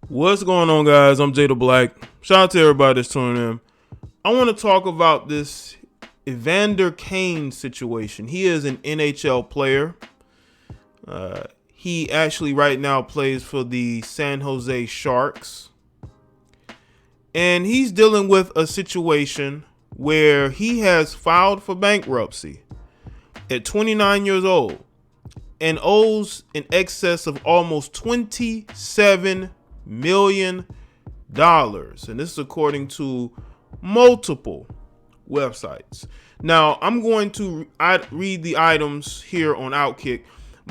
What's going on, guys? I'm Jaye the Black. Shout out to everybody that's tuning in. I want to talk about this Evander Kane situation. He is an NHL player. He actually right now plays for the San Jose Sharks. And he's dealing with a situation where he has filed for bankruptcy at 29 years old and owes in excess of almost $27 million. And this is according to multiple websites. Now, I'm going to read the items here on Outkick,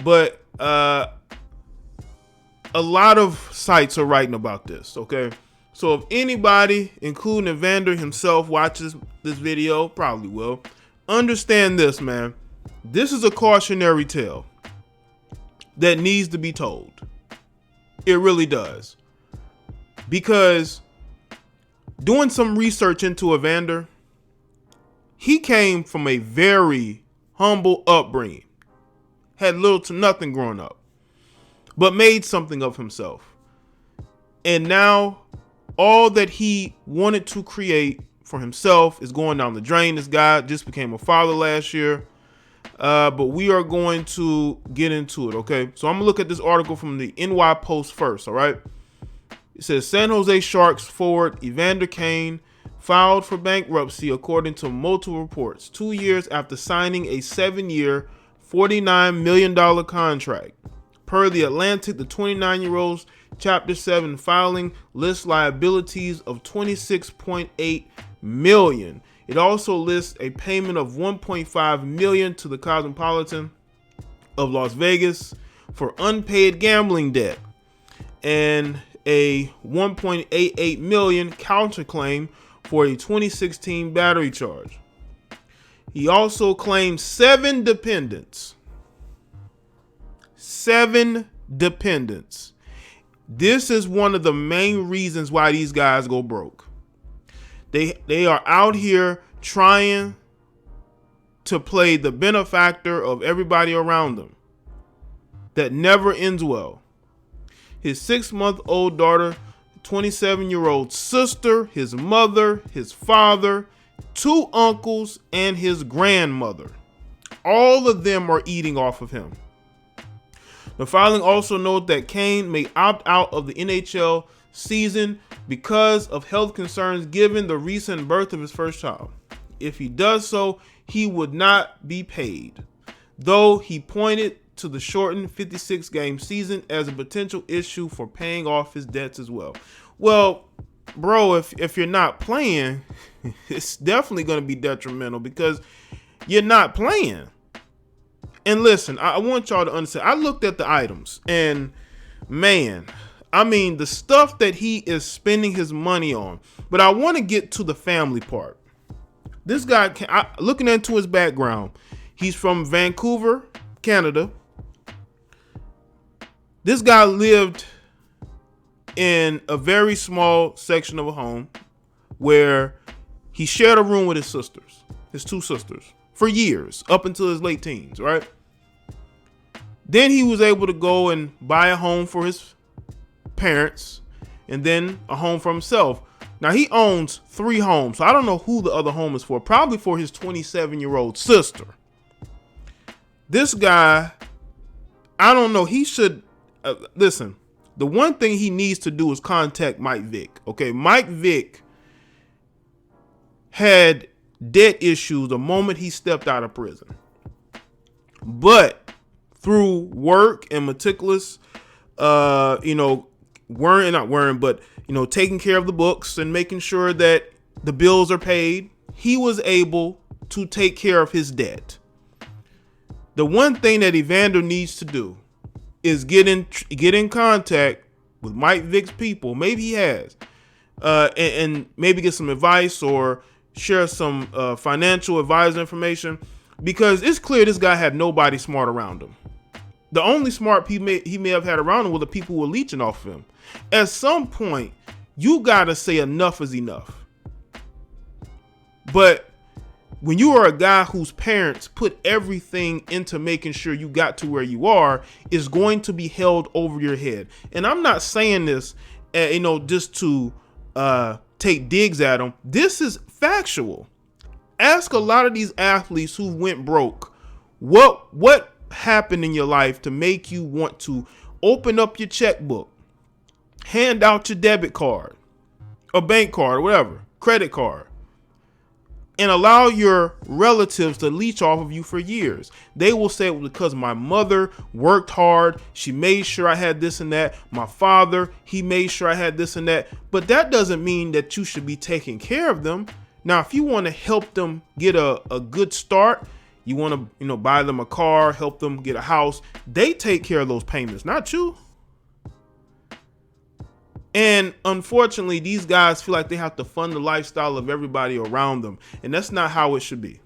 but a lot of sites are writing about this, okay? So if anybody, including Evander himself, watches this video, probably will, understand this, man. This is a cautionary tale that needs to be told. It really does. Because doing some research into Evander, he came from a very humble upbringing, had little to nothing growing up, but made something of himself. And now all that he wanted to create for himself is going down the drain. This guy just became a father last year. But we are going to get into it, okay? So I'm going to look at this article from the NY Post first, all right? It says San Jose Sharks forward Evander Kane filed for bankruptcy according to multiple reports, 2 years after signing a 7-year, $49 million contract. Per The Atlantic, the 29-year-old's Chapter 7 filing lists liabilities of $26.8 million. It also lists a payment of $1.5 million to the Cosmopolitan of Las Vegas for unpaid gambling debt and a $1.88 million counterclaim for a 2016 battery charge. He also claimed 7 dependents. 7 dependents. This is one of the main reasons why these guys go broke. They are out here trying to play the benefactor of everybody around them. That never ends well. His 6-month-old daughter, 27-year-old sister, his mother, his father, 2 uncles, and his grandmother. All of them are eating off of him. The filing also notes that Kane may opt out of the NHL season because of health concerns given the recent birth of his first child. If he does so, he would not be paid, though he pointed to the shortened 56-game season as a potential issue for paying off his debts as well. Well, bro, if you're not playing, it's definitely going to be detrimental because you're not playing. And listen, I want y'all to understand. I looked at the items and man, I mean, the stuff that he is spending his money on. But I want to get to the family part. This guy, looking into his background, he's from Vancouver, Canada. This guy lived in a very small section of a home where he shared a room with his sisters, his 2 sisters, for years, up until his late teens, right? Then he was able to go and buy a home for his parents and then a home for himself. Now he owns 3 homes. So I don't know who the other home is for. Probably for his 27-year-old sister. This guy, I don't know. He should listen. The one thing he needs to do is contact Mike Vick. Okay, Mike Vick had debt issues the moment he stepped out of prison. But through work and meticulous, taking care of the books and making sure that the bills are paid, he was able to take care of his debt. The one thing that Evander needs to do is get in contact with Mike Vick's people. Maybe he has, and maybe get some advice or share some financial advisor information, because it's clear this guy had nobody smart around him. The only smart people he may have had around him were the people who were leeching off of him. At some point, you gotta say enough is enough. But when you are a guy whose parents put everything into making sure you got to where you are, it's going to be held over your head. And I'm not saying this just to take digs at them. This is factual. Ask a lot of these athletes who went broke, what happened in your life to make you want to open up your checkbook, hand out your debit card, a bank card, or whatever, credit card, and allow your relatives to leech off of you for years. They will say, well, because my mother worked hard, she made sure I had this and that. My father, he made sure I had this and that. But that doesn't mean that you should be taking care of them. Now, if you want to help them get a good start, you want to, buy them a car, help them get a house, they take care of those payments, not you. And unfortunately, these guys feel like they have to fund the lifestyle of everybody around them. And that's not how it should be.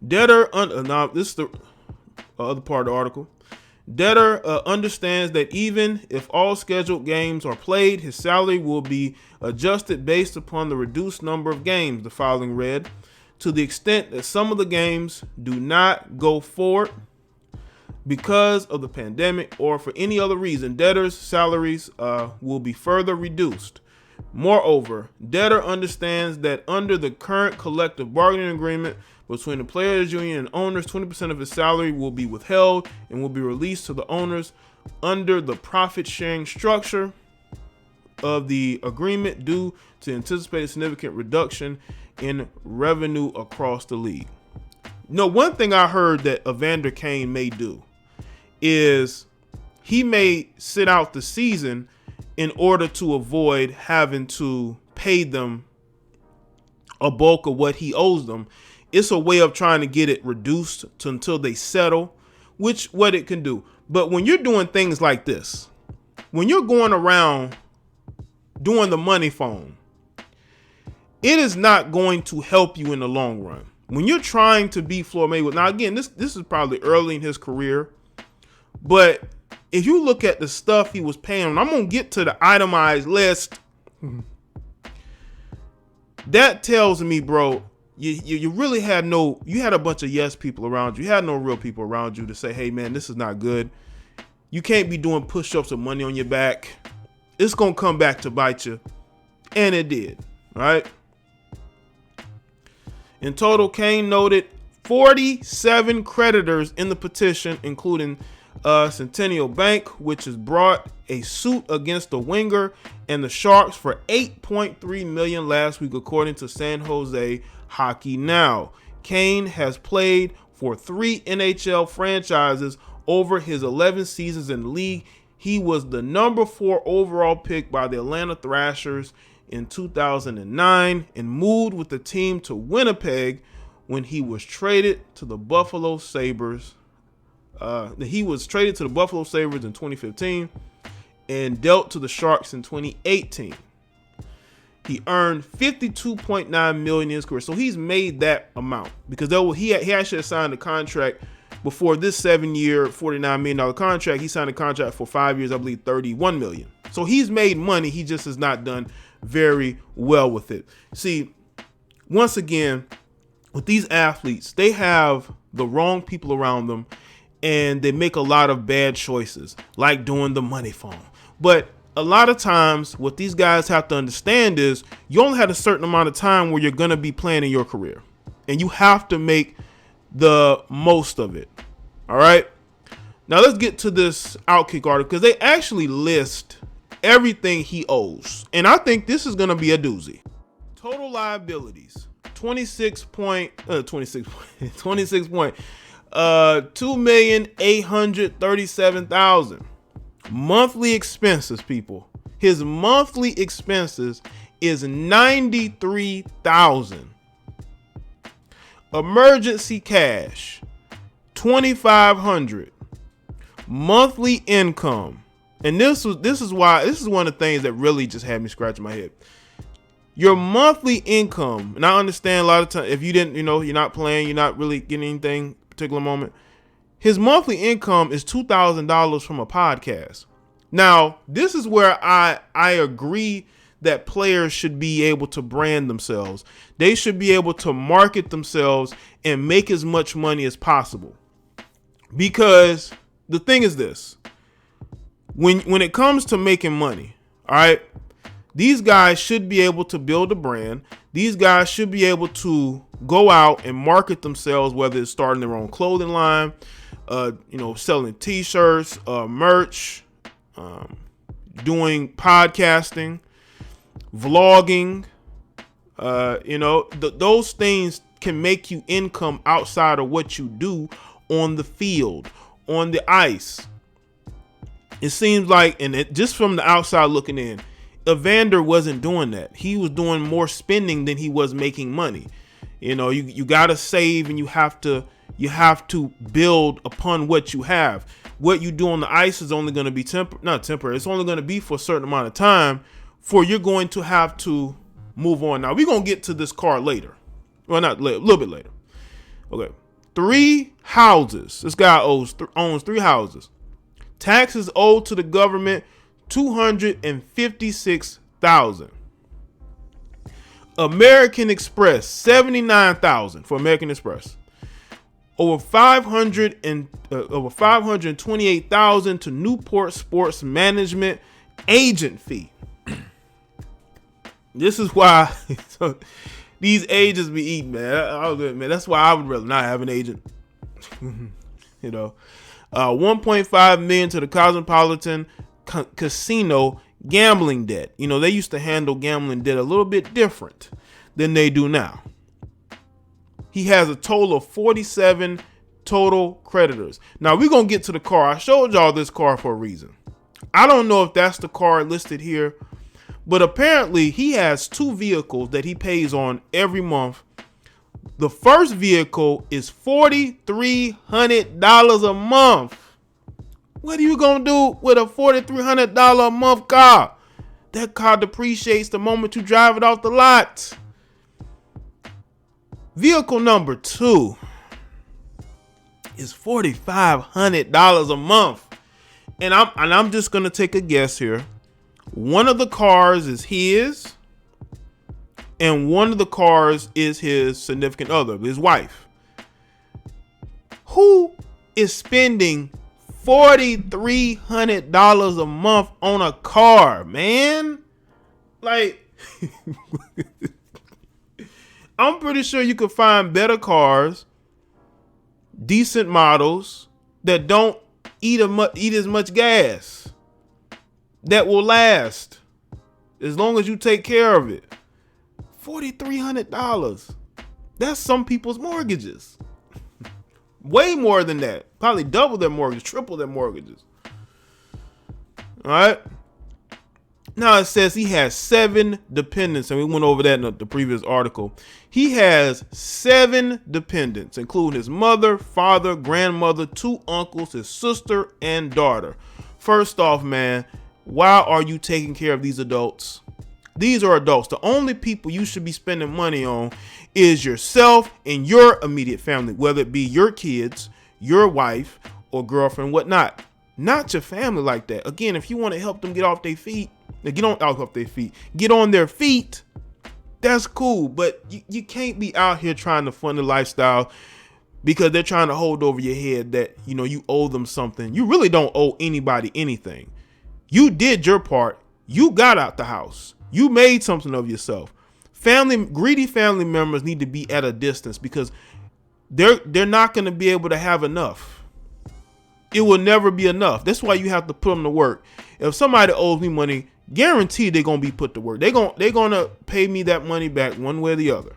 Debtor, now this is the other part of the article. Debtor understands that even if all scheduled games are played, his salary will be adjusted based upon the reduced number of games, the filing read. To the extent that some of the games do not go forward because of the pandemic or for any other reason, debtors' salaries will be further reduced. Moreover, debtor understands that under the current collective bargaining agreement between the players' union and owners, 20% of his salary will be withheld and will be released to the owners under the profit-sharing structure of the agreement due to anticipated significant reduction in revenue across the league. One thing I heard that Evander Kane may do is he may sit out the season in order to avoid having to pay them a bulk of what he owes them. It's a way of trying to get it reduced until they settle, what it can do. But when you're doing things like this, when you're going around doing the money phone, it is not going to help you in the long run. When you're trying to be Floyd Mayweather, now again, this is probably early in his career, but if you look at the stuff he was paying, and I'm going to get to the itemized list, that tells me, bro, you really had you had a bunch of yes people around you. You had no real people around you to say, hey, man, this is not good. You can't be doing push-ups with money on your back. It's going to come back to bite you. And it did, right? In total, Kane noted 47 creditors in the petition, including Centennial Bank, which has brought a suit against the winger and the Sharks for $8.3 million last week, according to San Jose Hockey Now. Kane has played for 3 NHL franchises over his 11 seasons in the league. He was the number 4 overall pick by the Atlanta Thrashers in 2009 and moved with the team to Winnipeg when he was traded to the Buffalo Sabres. He was traded to the Buffalo Sabres in 2015 and dealt to the Sharks in 2018. He earned $52.9 million in his career, so he's made that amount because he actually had signed a contract before this 7-year, $49 million contract. He signed a contract for 5 years, I believe $31 million. So he's made money. He just has not done very well with it. See, once again, with these athletes, they have the wrong people around them and they make a lot of bad choices, like doing the money phone. But a lot of times what these guys have to understand is you only have a certain amount of time where you're going to be playing in your career, and you have to make the most of it. All right. Now let's get to this Outkick article because they actually list everything he owes. And I think this is going to be a doozy. Total liabilities, 2,837,000. Monthly expenses, people. His monthly expenses is $93,000. Emergency cash, $2,500. Monthly income, and this is one of the things that really just had me scratching my head. Your monthly income, and I understand a lot of times if you didn't, you're not playing, you're not really getting anything particular moment. His monthly income is $2,000 from a podcast. Now, this is where I agree that players should be able to brand themselves. They should be able to market themselves and make as much money as possible. Because the thing is this, when it comes to making money, all right, these guys should be able to build a brand. These guys should be able to go out and market themselves, whether it's starting their own clothing line, selling t-shirts, merch, doing podcasting, vlogging. Those things can make you income outside of what you do on the field, on the ice. It seems like, just from the outside looking in, Evander wasn't doing that. He was doing more spending than he was making money. You got to save, and you have to build upon what you have. What you do on the ice is only going to be not temporary. It's only going to be for a certain amount of time, for you're going to have to move on. Now, we're going to get to this car later. Well, not later, a little bit later. Okay. 3 houses. This guy owns 3 houses. Taxes owed to the government, $256,000. American Express, $79,000 for American Express. Over $528,000 to Newport Sports Management agent fee. This is why these agents be eating, man. That's why I would rather not have an agent. $1.5 million to the Cosmopolitan Casino gambling debt. They used to handle gambling debt a little bit different than they do now. He has a total of 47 total creditors. Now, we're going to get to the car. I showed y'all this car for a reason. I don't know if that's the car listed here, but apparently he has 2 vehicles that he pays on every month. The first vehicle is $4,300 a month. What are you going to do with a $4,300 a month car? That car depreciates the moment you drive it off the lot. Vehicle number 2 is $4,500 a month. And I'm just going to take a guess here. One of the cars is his, and one of the cars is his significant other, his wife. Who is spending $4,300 a month on a car, man? Like, I'm pretty sure you could find better cars, decent models that don't eat as much gas, that will last as long as you take care of it. $4,300. That's some people's mortgages. Way more than that. Probably double their mortgage, triple their mortgages. All right. Now it says he has 7 dependents, and we went over that in the previous article. He has 7 dependents, including his mother, father, grandmother, 2 uncles, his sister, and daughter. First off, man, why are you taking care of these adults? These are adults. The only people you should be spending money on is yourself and your immediate family, whether it be your kids, your wife, or girlfriend, whatnot. Not your family like that. Again, if you want to help them get off their feet, get on their feet, that's cool. But you can't be out here trying to fund a lifestyle because they're trying to hold over your head that, you owe them something. You really don't owe anybody anything. You did your part. You got out the house. You made something of yourself. Greedy family members need to be at a distance because they're not going to be able to have enough. It will never be enough. That's why you have to put them to work. If somebody owes me money, guaranteed they're going to be put to work. They're going to pay me that money back one way or the other.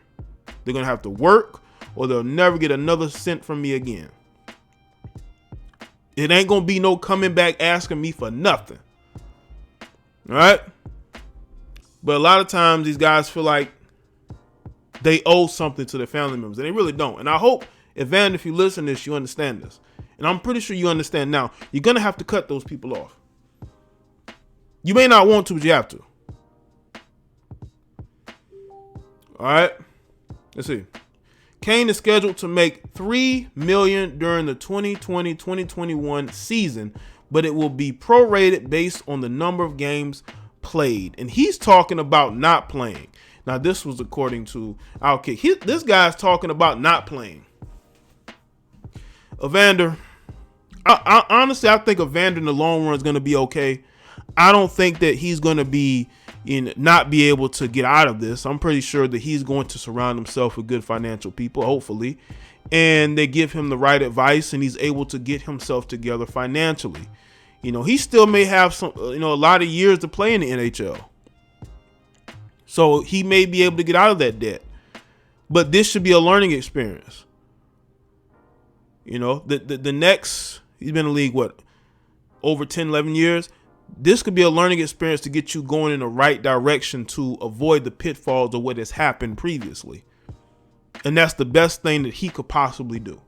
They're going to have to work, or they'll never get another cent from me again. It ain't going to be no coming back asking me for nothing. All right? But a lot of times these guys feel like they owe something to their family members, and they really don't. And I hope, Evander, if you listen to this, you understand this. And I'm pretty sure you understand now. You're going to have to cut those people off. You may not want to, but you have to. All right. Let's see. Kane is scheduled to make $3 million during the 2020-2021 season, but it will be prorated based on the number of games played. And he's talking about not playing. Now, this was according to BR0KE. This guy's talking about not playing. Evander, Honestly, I think Evander in the long run is going to be okay. I don't think that he's going to be not be able to get out of this. I'm pretty sure that he's going to surround himself with good financial people, hopefully, and they give him the right advice, and he's able to get himself together financially. He still may have a lot of years to play in the NHL, so he may be able to get out of that debt. But this should be a learning experience. The next, he's been in the league, over 10, 11 years. This could be a learning experience to get you going in the right direction to avoid the pitfalls of what has happened previously. And that's the best thing that he could possibly do.